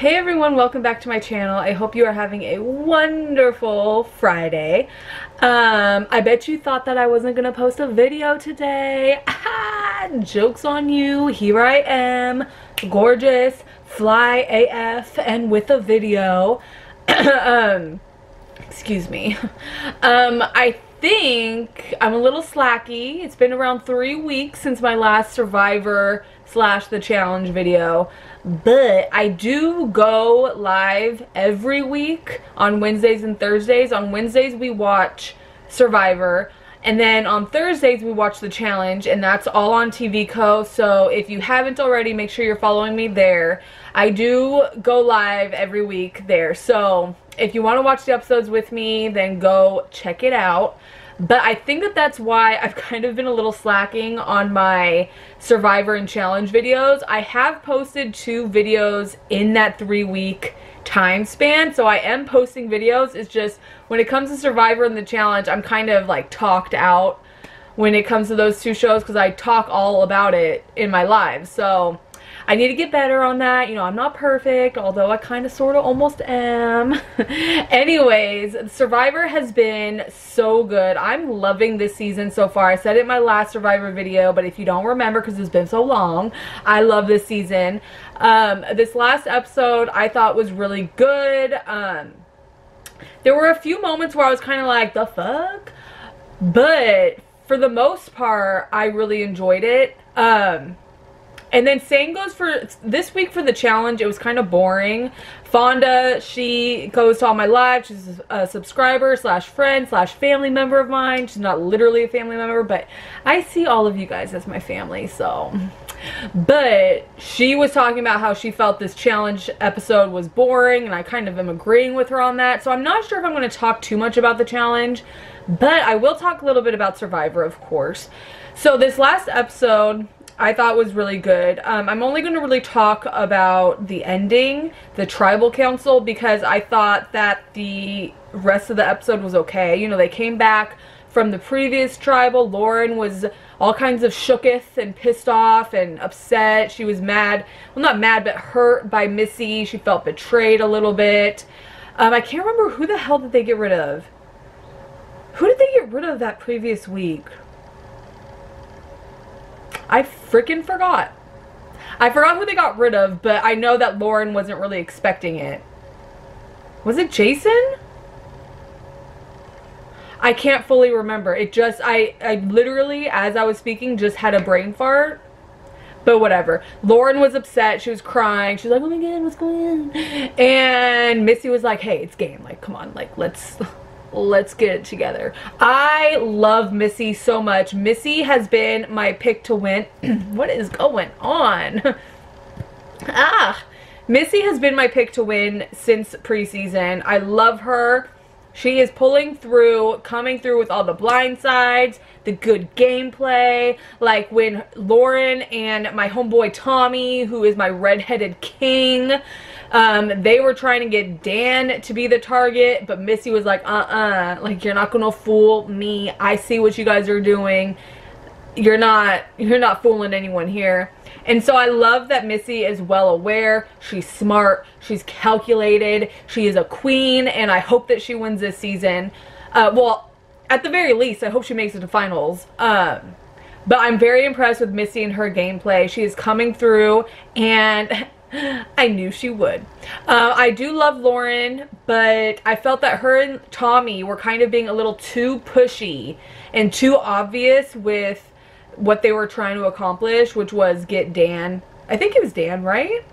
Hey everyone, welcome back to my channel. I hope you are having a wonderful Friday. I bet you thought that I wasn't gonna post a video today. Joke's on you. Here I am, gorgeous, fly AF, and with a video. Excuse me. I think I'm a little slacky. It's been around 3 weeks since my last Survivor / the challenge video, but I do go live every week on Wednesdays and Thursdays. On Wednesdays we watch Survivor, and then on Thursdays we watch the challenge, and that's all on TVCO. So if you haven't already, make sure you're following me there. I do go live every week there, so if you want to watch the episodes with me, then go check it out. But I think that that's why I've kind of been a little slacking on my Survivor and challenge videos. I have posted 2 videos in that 3-week time span, so I am posting videos. It's just when it comes to Survivor and the challenge, I'm kind of like talked out when it comes to those 2 shows because I talk all about it in my lives. So I need to get better on that. You know, I'm not perfect, although I kind of sort of almost am. Anyways, Survivor has been so good. I'm loving this season so far. I said it in my last Survivor video, but if you don't remember because it's been so long, I love this season. This last episode I thought was really good. There were a few moments where I was kind of like, the fuck? But for the most part, I really enjoyed it. And then same goes for this week for the challenge. It was kind of boring. Fonda, she goes to all my lives. She's a subscriber / friend / family member of mine. She's not literally a family member, but I see all of you guys as my family, so. But she was talking about how she felt this challenge episode was boring, and I kind of am agreeing with her on that. So I'm not sure if I'm going to talk too much about the challenge, but I will talk a little bit about Survivor, of course. So this last episode I thought was really good. I'm only going to really talk about the ending, the tribal council, because I thought that the rest of the episode was okay. You know, they came back from the previous tribal. Lauren was all kinds of shooketh and pissed off and upset. She was mad, well, not mad, but hurt by Missy. She felt betrayed a little bit. I can't remember who the hell did they get rid of. Who did they get rid of that previous week? I freaking forgot. I forgot who they got rid of, but I know that Lauren wasn't really expecting it. Was it Jason? I can't fully remember. It just, I literally, as I was speaking, just had a brain fart. But whatever. Lauren was upset. She was crying. She was like, oh my god, what's going on? And Missy was like, hey, it's game. Like, come on, like, let's get it together. I love Missy so much. Missy has been my pick to win. What is going on? Missy has been my pick to win since preseason. I love her. She is pulling through, coming through with all the blind sides, the good gameplay. Like when Lauren and my homeboy Tommy, who is my redheaded king, they were trying to get Dan to be the target, but Missy was like, like, you're not gonna fool me. I see what you guys are doing. You're not fooling anyone here. And so I love that Missy is well aware. She's smart. She's calculated. She is a queen, and I hope that she wins this season. Well, at the very least, I hope she makes it to finals. But I'm very impressed with Missy and her gameplay. She is coming through, and I knew she would. I do love Lauren, but I felt that her and Tommy were kind of being a little too pushy and too obvious with what they were trying to accomplish, which was get Dan. I think it was Dan, right?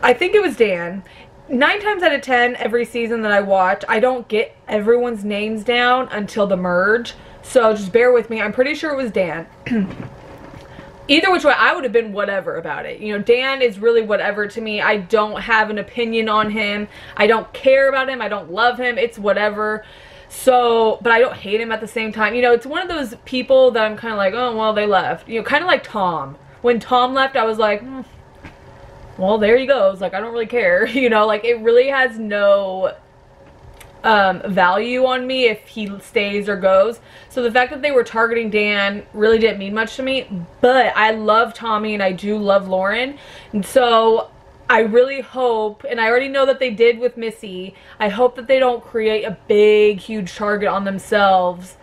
I think it was Dan. 9 times out of 10, every season that I watch, I don't get everyone's names down until the merge. So just bear with me. I'm pretty sure it was Dan. Either which way, I would have been whatever about it. You know, Dan is really whatever to me. I don't have an opinion on him. I don't care about him. I don't love him. It's whatever. So, but I don't hate him at the same time. You know, it's one of those people that I'm kind of like, oh, well, they left. You know, kind of like Tom. When Tom left, I was like, well, there he goes. Like, I don't really care. You know, like, it really has no value on me if he stays or goes. So the fact that they were targeting Dan really didn't mean much to me. But I love Tommy and I do love Lauren. And so I really hope, and I already know that they did with Missy, I hope that they don't create a big, huge target on themselves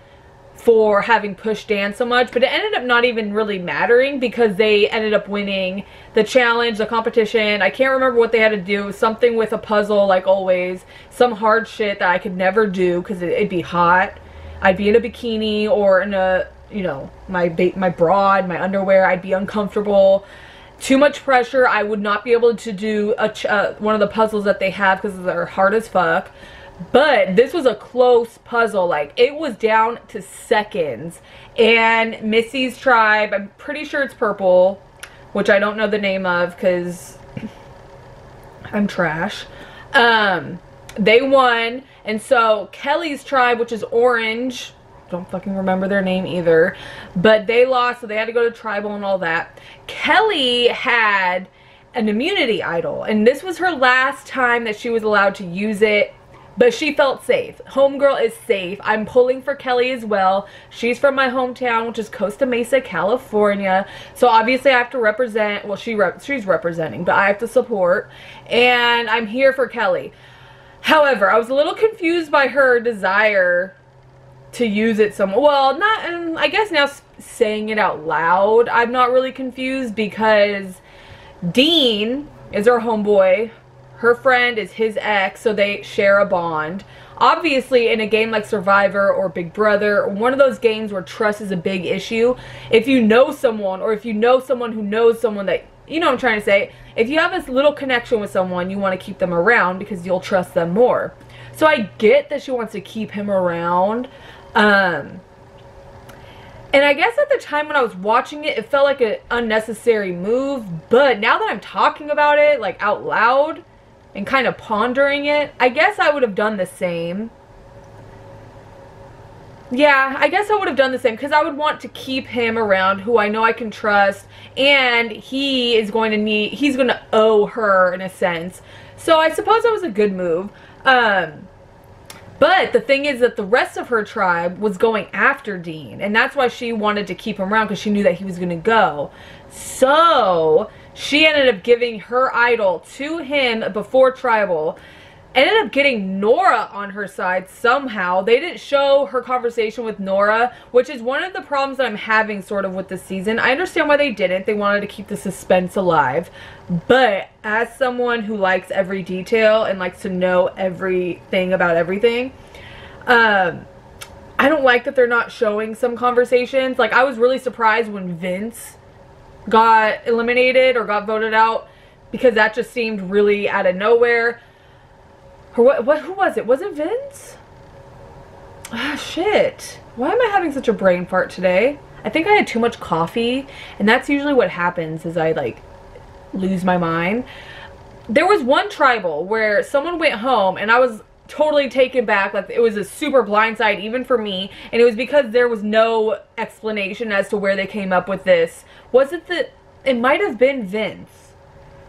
for having pushed Dan so much, but it ended up not even really mattering because they ended up winning the challenge, the competition. I can't remember what they had to do. Something with a puzzle, like always. Some hard shit that I could never do because it'd be hot. I'd be in a bikini or in a, you know, my bra and my underwear. I'd be uncomfortable. Too much pressure. I would not be able to do one of the puzzles that they have because they're hard as fuck. But this was a close puzzle. Like, it was down to seconds. And Missy's tribe, I'm pretty sure it's purple, which I don't know the name of because I'm trash. They won. And so Kelly's tribe, which is orange, don't fucking remember their name either, but they lost, so they had to go to tribal and all that. Kelly had an immunity idol, and this was her last time that she was allowed to use it. But she felt safe. Homegirl is safe. I'm pulling for Kelly as well. She's from my hometown, which is Costa Mesa, California. So obviously I have to represent. Well, she's representing, but I have to support. And I'm here for Kelly. However, I was a little confused by her desire to use it some. Well, not. I guess now saying it out loud, I'm not really confused because Dean is her homeboy. Her friend is his ex, so they share a bond. Obviously, in a game like Survivor or Big Brother, or one of those games where trust is a big issue, if you know someone, or if you know someone who knows someone that, you know what I'm trying to say, if you have this little connection with someone, you want to keep them around because you'll trust them more. So I get that she wants to keep him around. And I guess at the time when I was watching it, it felt like an unnecessary move. But now that I'm talking about it, like, out loud and kind of pondering it, I guess I would have done the same. Yeah, I guess I would have done the same because I would want to keep him around who I know I can trust, and he is going to need, he's going to owe her in a sense. So I suppose that was a good move. But the thing is that the rest of her tribe was going after Dean, and that's why she wanted to keep him around, because she knew that he was going to go. So she ended up giving her idol to him before tribal. Ended up getting Nora on her side somehow. They didn't show her conversation with Nora, which is one of the problems that I'm having sort of with this season. I understand why they didn't. They wanted to keep the suspense alive. But as someone who likes every detail and likes to know everything about everything, I don't like that they're not showing some conversations. Like, I was really surprised when Vince got eliminated or got voted out, because that just seemed really out of nowhere. Or who was it? Was it Vince? Ah, shit. Why am I having such a brain fart today? I think I had too much coffee, and that's usually what happens, is I, like, lose my mind. There was one tribal where someone went home, and I was totally taken back. Like, it was a super blindside even for me, and it was because there was no explanation as to where they came up with this. Was it it might have been Vince,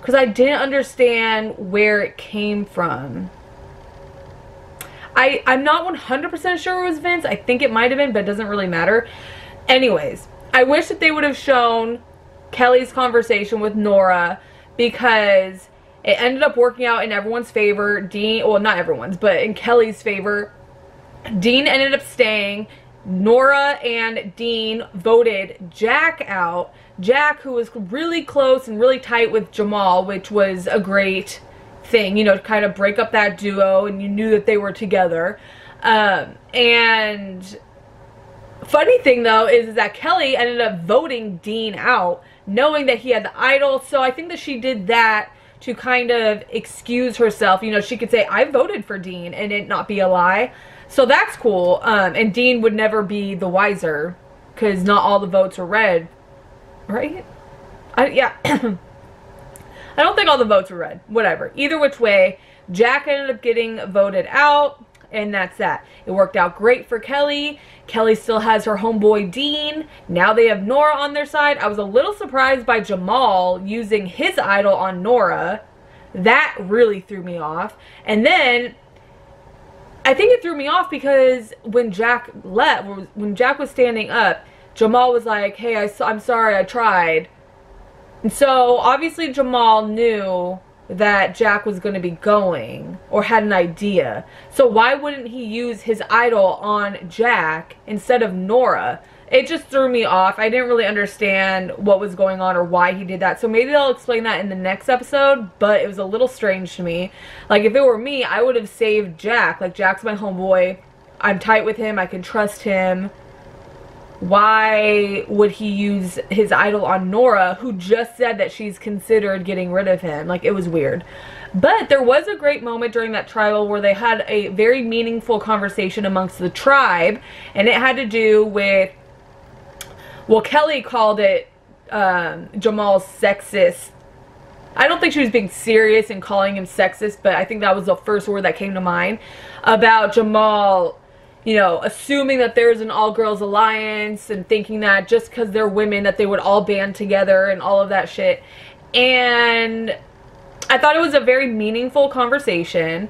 because I didn't understand where it came from. I'm not 100% sure it was Vince. I think it might have been, but it doesn't really matter. Anyways, I wish that they would have shown Kelly's conversation with Nora, because it ended up working out in everyone's favor. Dean, well, not everyone's, but in Kelly's favor. Dean ended up staying. Nora and Dean voted Jack out. Jack, who was really close and really tight with Jamal, which was a great thing, you know, to kind of break up that duo, and you knew that they were together. And funny thing though is that Kelly ended up voting Dean out, knowing that he had the idol. So I think that she did that to kind of excuse herself. You know, she could say, I voted for Dean, and it not be a lie. So that's cool. And Dean would never be the wiser, because not all the votes were red, right? Yeah. I don't think all the votes were red. Whatever. Either which way, Jack ended up getting voted out, and that's that. It worked out great for Kelly. Kelly still has her homeboy Dean. Now they have Nora on their side. I was a little surprised by Jamal using his idol on Nora. That really threw me off. And then I think it threw me off because when Jack left, when Jack was standing up, Jamal was like, hey, I'm sorry, I tried. And so obviously Jamal knew that Jack was going to be going, or had an idea. So why wouldn't he use his idol on Jack instead of Nora? It just threw me off. I didn't really understand what was going on or why he did that. So maybe I'll explain that in the next episode, but it was a little strange to me. Like, if it were me, I would have saved Jack. Like, Jack's my homeboy. I'm tight with him. I can trust him. Why would he use his idol on Nora, who just said that she's considered getting rid of him? Like, it was weird. But there was a great moment during that trial where they had a very meaningful conversation amongst the tribe, and it had to do with, well, Kelly called it Jamal's sexist. I don't think she was being serious in calling him sexist, but I think that was the first word that came to mind about Jamal, you know, assuming that there's an all-girls alliance and thinking that just because they're women that they would all band together and all of that shit. And I thought it was a very meaningful conversation.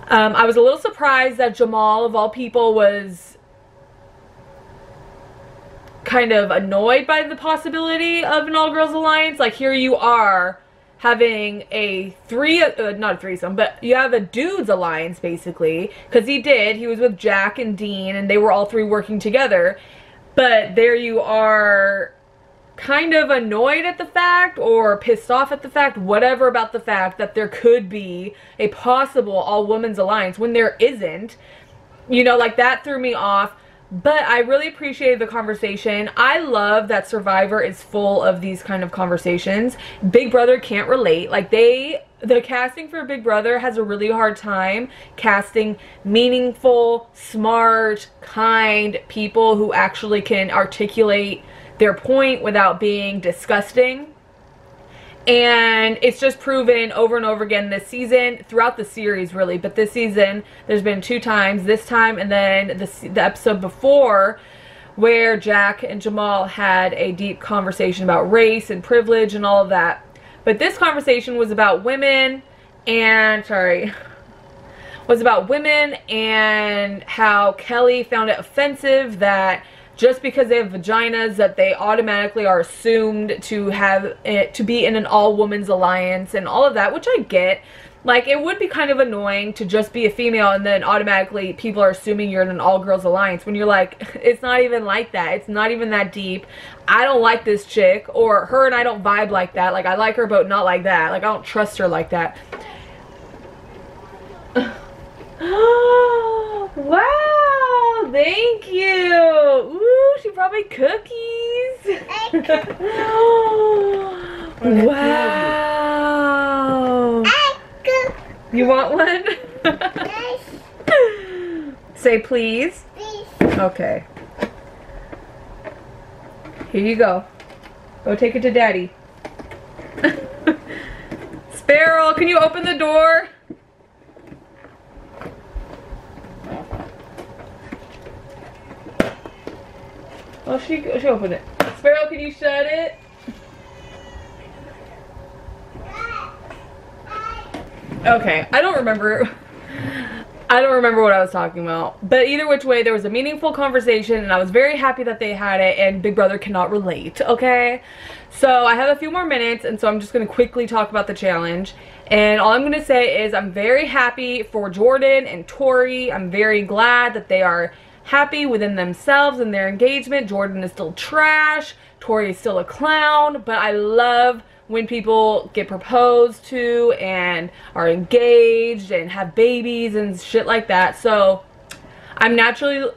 I was a little surprised that Jamal, of all people, was kind of annoyed by the possibility of an all-girls alliance. Like, here you are having a not a threesome, but you have a dudes alliance, basically, because he was with Jack and Dean, and they were all three working together. But there you are, kind of annoyed at the fact, or pissed off at the fact, whatever, about the fact that there could be a possible all-women's alliance when there isn't. You know, like, that threw me off. But I really appreciated the conversation. I love that Survivor is full of these kind of conversations. Big Brother can't relate. Like, the casting for Big Brother has a really hard time casting meaningful, smart, kind people who actually can articulate their point without being disgusting. And it's just proven over and over again this season, throughout the series really, but this season there's been 2 times, this time and then the episode before, where Jack and Jamal had a deep conversation about race and privilege and all of that. But this conversation was about women and, how Kelly found it offensive that just because they have vaginas that they automatically are assumed to have it, to be in an all-women's alliance and all of that, which I get. Like, it would be kind of annoying to just be a female and then automatically people are assuming you're in an all-girls alliance when you're like, it's not even like that. It's not even that deep. I don't like this chick, or her and I don't vibe like that. Like, I like her but not like that. Like, I don't trust her like that. Wow, thank you. Ooh, she brought me cookies. Wow. You want one? Say please. Okay. Here you go. Go take it to Daddy. Sparrow, can you open the door? Oh, she opened it. Sparrow, can you shut it? Okay, I don't remember what I was talking about. But either which way, there was a meaningful conversation, and I was very happy that they had it, and Big Brother cannot relate, okay? So I have a few more minutes, and so I'm just going to quickly talk about the challenge. And all I'm going to say is I'm very happy for Jordan and Tori. I'm very glad that they are happy within themselves and their engagement. Jordan is still trash. Tori is still a clown. But I love when people get proposed to and are engaged and have babies and shit like that. So I'm naturally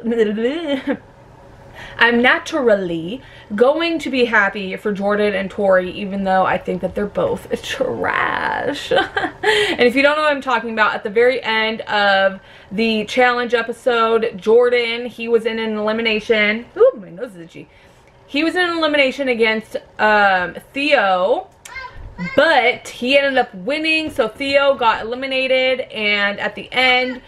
going to be happy for Jordan and Tori, even though I think that they're both trash. And if you don't know what I'm talking about, at the very end of the challenge episode, Jordan, he was in an elimination. Ooh, my nose is itchy. He was in an elimination against Theo, but he ended up winning, so Theo got eliminated, and at the end,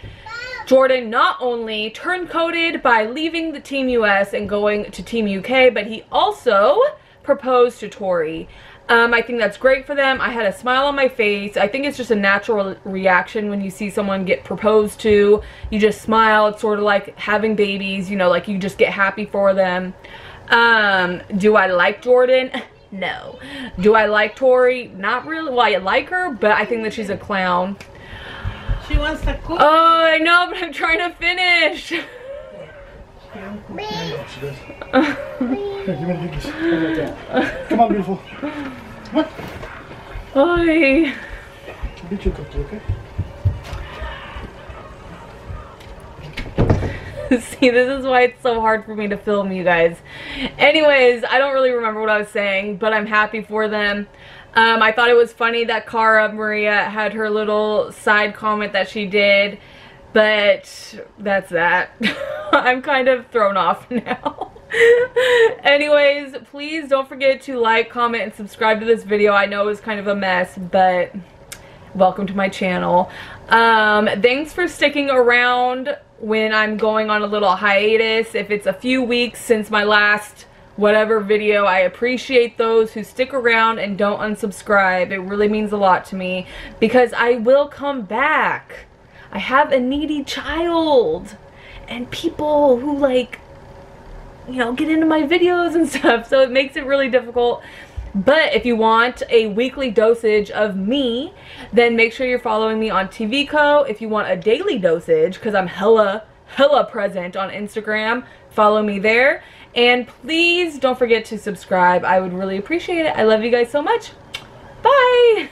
Jordan not only turncoated by leaving the Team US and going to Team UK, but he also proposed to Tori. I think that's great for them. I had a smile on my face. I think it's just a natural reaction when you see someone get proposed to. You just smile. It's sort of like having babies, you know, like you just get happy for them. Do I like Jordan? No. Do I like Tori? Not really. Well, I like her, but I think that she's a clown. She wants to cook. Oh, I know, but I'm trying to finish. Come on, beautiful. Come on. Oy. I'll beat you a cookie, okay? See, this is why it's so hard for me to film, you guys. Anyways, I don't really remember what I was saying, but I'm happy for them. I thought it was funny that Cara Maria had her little side comment that she did, but that's that. I'm kind of thrown off now. Anyways, please don't forget to like, comment, and subscribe to this video. I know it was kind of a mess, but welcome to my channel. Thanks for sticking around when I'm going on a little hiatus. If it's a few weeks since my last whatever video, I appreciate those who stick around and don't unsubscribe. It really means a lot to me because I will come back. I have a needy child and people who, like, you know, get into my videos and stuff, so it makes it really difficult. But if you want a weekly dosage of me, then make sure you're following me on TVCO. If you want a daily dosage, because I'm hella present on Instagram, follow me there. And please don't forget to subscribe. I would really appreciate it. I love you guys so much. Bye.